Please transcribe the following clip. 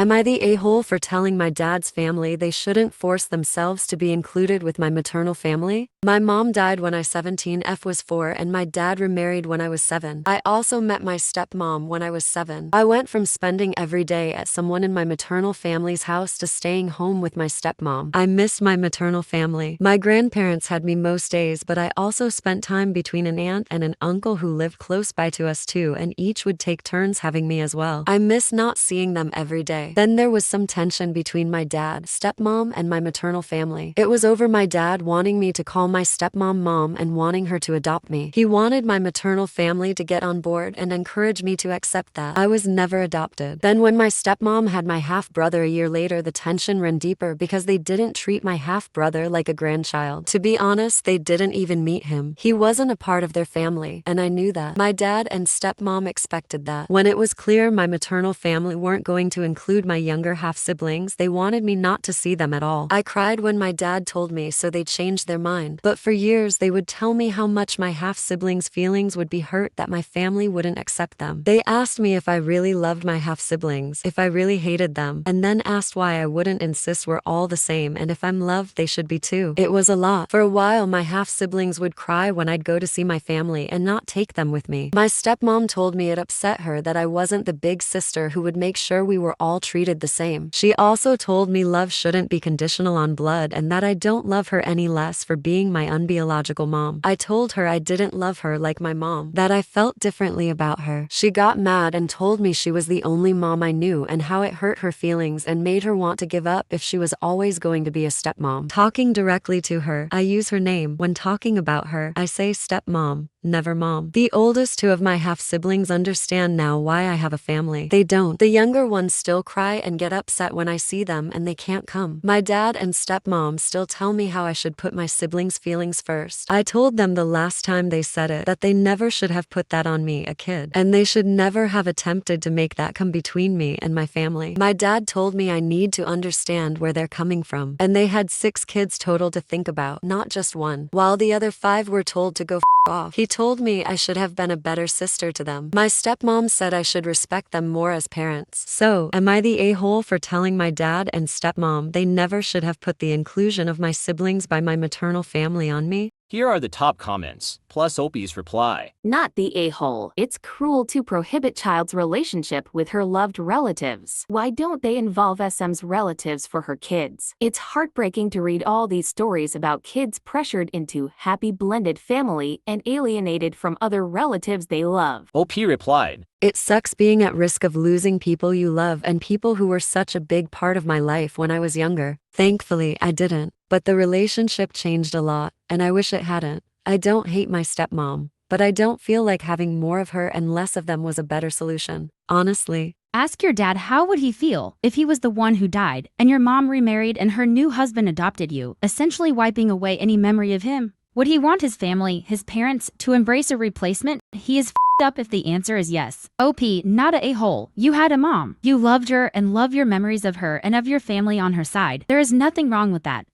Am I the a-hole for telling my dad's family they shouldn't force themselves to be included with my maternal family? My mom died when I was 17, F was 4, and my dad remarried when I was 7. I also met my stepmom when I was 7. I went from spending every day at someone in my maternal family's house to staying home with my stepmom. I missed my maternal family. My grandparents had me most days, but I also spent time between an aunt and an uncle who lived close by to us too, and each would take turns having me as well. I miss not seeing them every day. Then there was some tension between my dad, stepmom, and my maternal family. It was over my dad wanting me to call my stepmom mom and wanting her to adopt me. He wanted my maternal family to get on board and encourage me to accept that. I was never adopted. Then when my stepmom had my half-brother a year later, the tension ran deeper because they didn't treat my half-brother like a grandchild. To be honest, they didn't even meet him. He wasn't a part of their family, and I knew that. My dad and stepmom expected that. When it was clear my maternal family weren't going to include my younger half-siblings, they wanted me not to see them at all. I cried when my dad told me, so they changed their mind. But for years, they would tell me how much my half-siblings' feelings would be hurt that my family wouldn't accept them. They asked me if I really loved my half-siblings, if I really hated them, and then asked why I wouldn't insist we're all the same, and if I'm loved, they should be too. It was a lot. For a while, my half-siblings would cry when I'd go to see my family and not take them with me. My stepmom told me it upset her that I wasn't the big sister who would make sure we were all treated the same. She also told me love shouldn't be conditional on blood and that I don't love her any less for being my unbiological mom. I told her I didn't love her like my mom, that I felt differently about her. She got mad and told me she was the only mom I knew and how it hurt her feelings and made her want to give up if she was always going to be a stepmom. Talking directly to her, I use her name. When talking about her, I say stepmom, never mom. The oldest two of my half-siblings understand now why I have a family. They don't. The younger ones still cry and get upset when I see them and they can't come. My dad and stepmom still tell me how I should put my siblings' feelings first. I told them the last time they said it that they never should have put that on me, a kid, and they should never have attempted to make that come between me and my family. My dad told me I need to understand where they're coming from, and they had 6 kids total to think about, not just one, while the other 5 were told to go off. He told me I should have been a better sister to them. My stepmom said I should respect them more as parents. So, am I the a-hole for telling my dad and stepmom they never should have put the inclusion of my siblings by my maternal family on me? Here are the top comments, plus Opie's reply. Not the a-hole. It's cruel to prohibit child's relationship with her loved relatives. Why don't they involve SM's relatives for her kids? It's heartbreaking to read all these stories about kids pressured into happy blended family and alienated from other relatives they love. OP replied. It sucks being at risk of losing people you love and people who were such a big part of my life when I was younger. Thankfully, I didn't. But the relationship changed a lot, and I wish it hadn't. I don't hate my stepmom, but I don't feel like having more of her and less of them was a better solution, honestly. Ask your dad how would he feel if he was the one who died, and your mom remarried and her new husband adopted you, essentially wiping away any memory of him. Would he want his family, his parents, to embrace a replacement? He is f***ed up if the answer is yes. OP, not a a-hole. You had a mom. You loved her and love your memories of her and of your family on her side. There is nothing wrong with that.